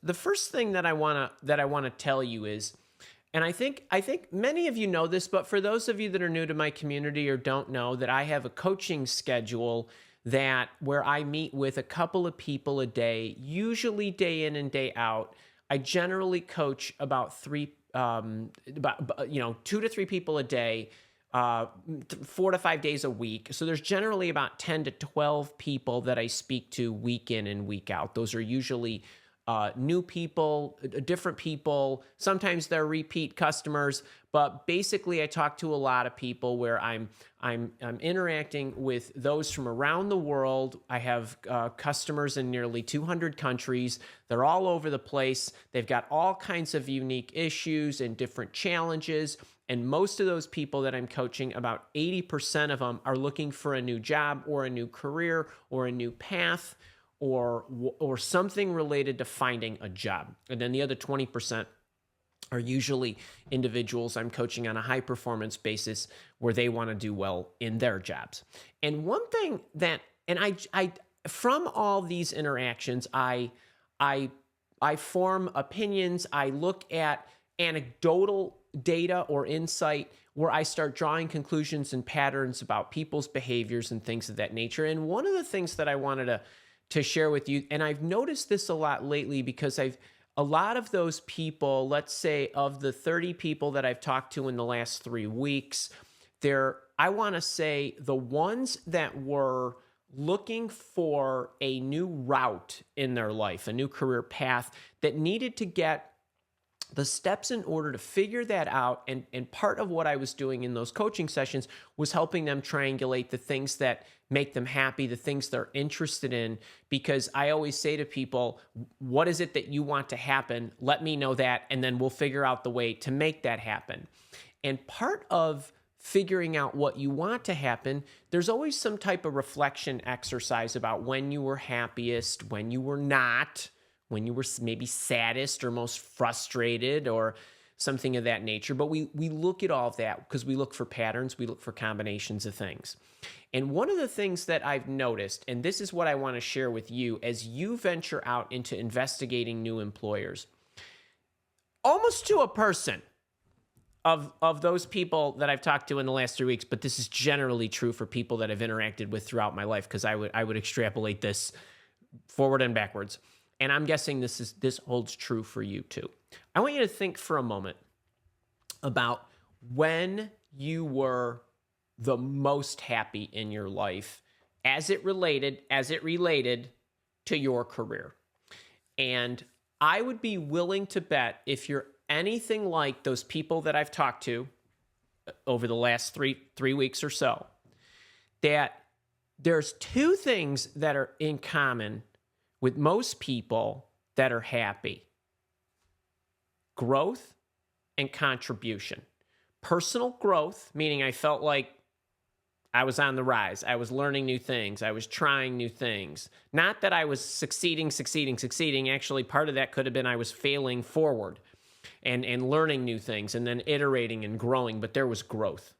the first thing that I wanna tell you is, and I think many of you know this, but for those of you that are new to my community or don't know, that I have a coaching schedule that where I meet with a couple of people a day, usually day in and day out. I generally coach about 2 to 3 people a day, 4 to 5 days a week. So there's generally about 10 to 12 people that I speak to week in and week out. Those are usually new people, different people. Sometimes they're repeat customers, but basically I talk to a lot of people where I'm interacting with those from around the world. I have customers in nearly 200 countries. They're all over the place. They've got all kinds of unique issues and different challenges. And most of those people that I'm coaching, about 80% of them are looking for a new job or a new career or a new path or something related to finding a job. And then the other 20% are usually individuals I'm coaching on a high performance basis where they want to do well in their jobs. And one thing that, and I from all these interactions, I form opinions. I look at anecdotal data or insight where I start drawing conclusions and patterns about people's behaviors and things of that nature. And one of the things that I wanted to share with you, and I've noticed this a lot lately because a lot of those people, let's say of the 30 people that I've talked to in the last 3 weeks, I want to say the ones that were looking for a new route in their life, a new career path, that needed to get the steps in order to figure that out. And part of what I was doing in those coaching sessions was helping them triangulate the things that make them happy, the things they're interested in. Because I always say to people, what is it that you want to happen? Let me know that, and then we'll figure out the way to make that happen. And part of figuring out what you want to happen, there's always some type of reflection exercise about when you were happiest, when you were not, when you were maybe saddest or most frustrated or something of that nature. But we look at all of that because we look for patterns, we look for combinations of things. And one of the things that I've noticed, and this is what I want to share with you as you venture out into investigating new employers, almost to a person of those people that I've talked to in the last 3 weeks, but this is generally true for people that I've interacted with throughout my life, because I would extrapolate this forward and backwards. And I'm guessing this holds true for you too. I want you to think for a moment about when you were the most happy in your life as it related to your career. And I would be willing to bet, if you're anything like those people that I've talked to over the last three weeks or so, that there's two things that are in common with most people that are happy: growth and contribution. Personal growth, meaning I felt like I was on the rise. I was learning new things. I was trying new things. Not that I was succeeding. Actually, part of that could have been I was failing forward and learning new things and then iterating and growing, but there was growth.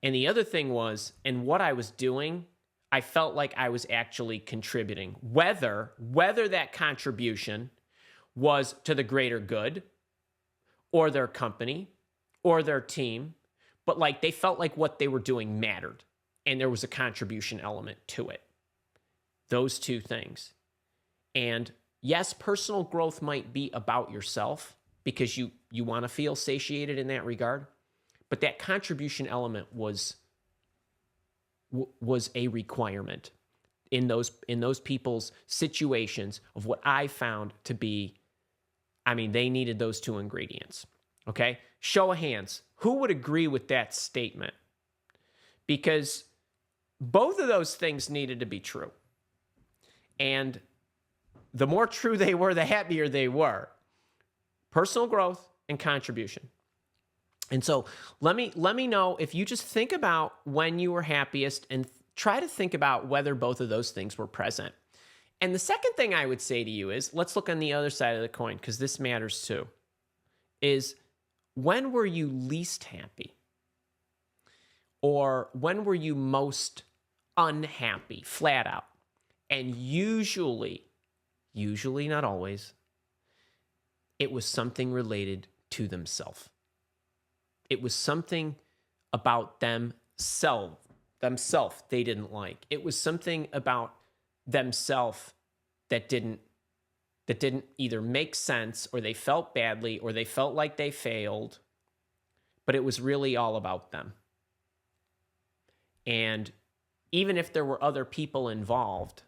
And the other thing was, in what I was doing, I felt like I was actually contributing, whether that contribution was to the greater good or their company or their team, but like they felt like what they were doing mattered and there was a contribution element to it. Those two things. And yes, personal growth might be about yourself because you want to feel satiated in that regard, but that contribution element was a requirement in those people's situations of what I found to be, they needed those two ingredients. Okay? Show of hands. Who would agree with that statement? Because both of those things needed to be true. And the more true they were, the happier they were. Personal growth and contribution. And so let me know if you just think about when you were happiest and try to think about whether both of those things were present. And the second thing I would say to you is, let's look on the other side of the coin, because this matters too, is when were you least happy? Or when were you most unhappy, flat out? And usually usually, not always, it was something related to themselves. It was something about themselves they didn't like. It was something about themselves that didn't either make sense, or they felt badly, or they felt like they failed, but it was really all about them. And even if there were other people involved,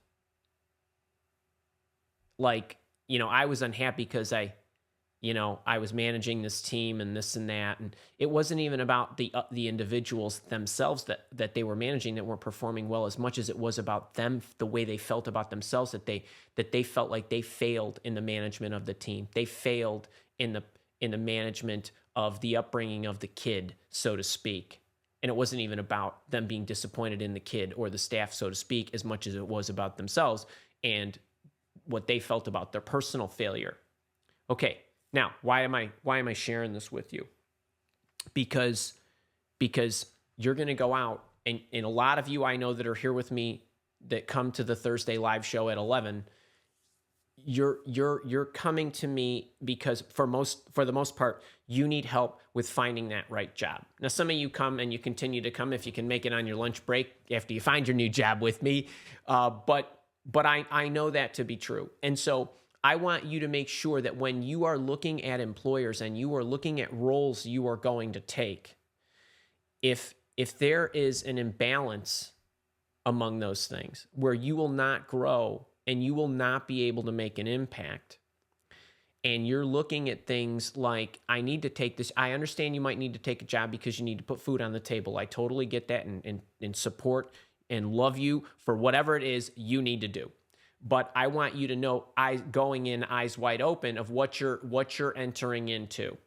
like, I was unhappy because I was managing this team and this and that, and it wasn't even about the individuals themselves that they were managing that weren't performing well, as much as it was about them, the way they felt about themselves, that they felt like they failed in the management of the team. They failed in the management of the upbringing of the kid, so to speak. And it wasn't even about them being disappointed in the kid or the staff, so to speak, as much as it was about themselves and what they felt about their personal failure. Okay, now why am I sharing this with you? Because you're going to go out, and a lot of you I know that are here with me that come to the Thursday live show at 11. You're coming to me because for the most part, you need help with finding that right job. Now, some of you come and you continue to come if you can make it on your lunch break after you find your new job with me. But I know that to be true. And so I want you to make sure that when you are looking at employers and you are looking at roles you are going to take, if there is an imbalance among those things where you will not grow and you will not be able to make an impact, and you're looking at things like, I need to take this. I understand you might need to take a job because you need to put food on the table. I totally get that and support and love you for whatever it is you need to do. But I want you to know, going in eyes wide open of what you're entering into.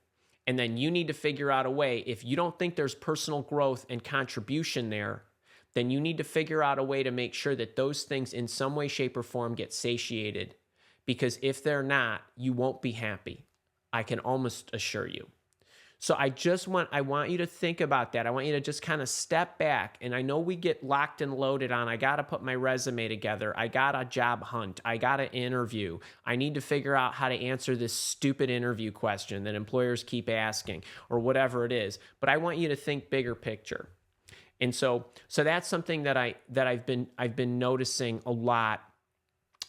And then you need to figure out a way, if you don't think there's personal growth and contribution there, then you need to figure out a way to make sure that those things in some way, shape, or form get satiated. Because if they're not, you won't be happy. I can almost assure you. So I want you to think about that. I want you to just kind of step back. And I know we get locked and loaded on, I got to put my resume together. I got a job hunt. I got an interview. I need to figure out how to answer this stupid interview question that employers keep asking, or whatever it is. But I want you to think bigger picture. And so that's something that I've been noticing a lot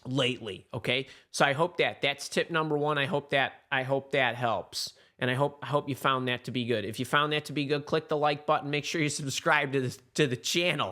lately. Okay. So I hope that's tip number one. I hope that helps. And I hope you found that to be good. If you found that to be good, click the like button. Make sure you subscribe to the channel.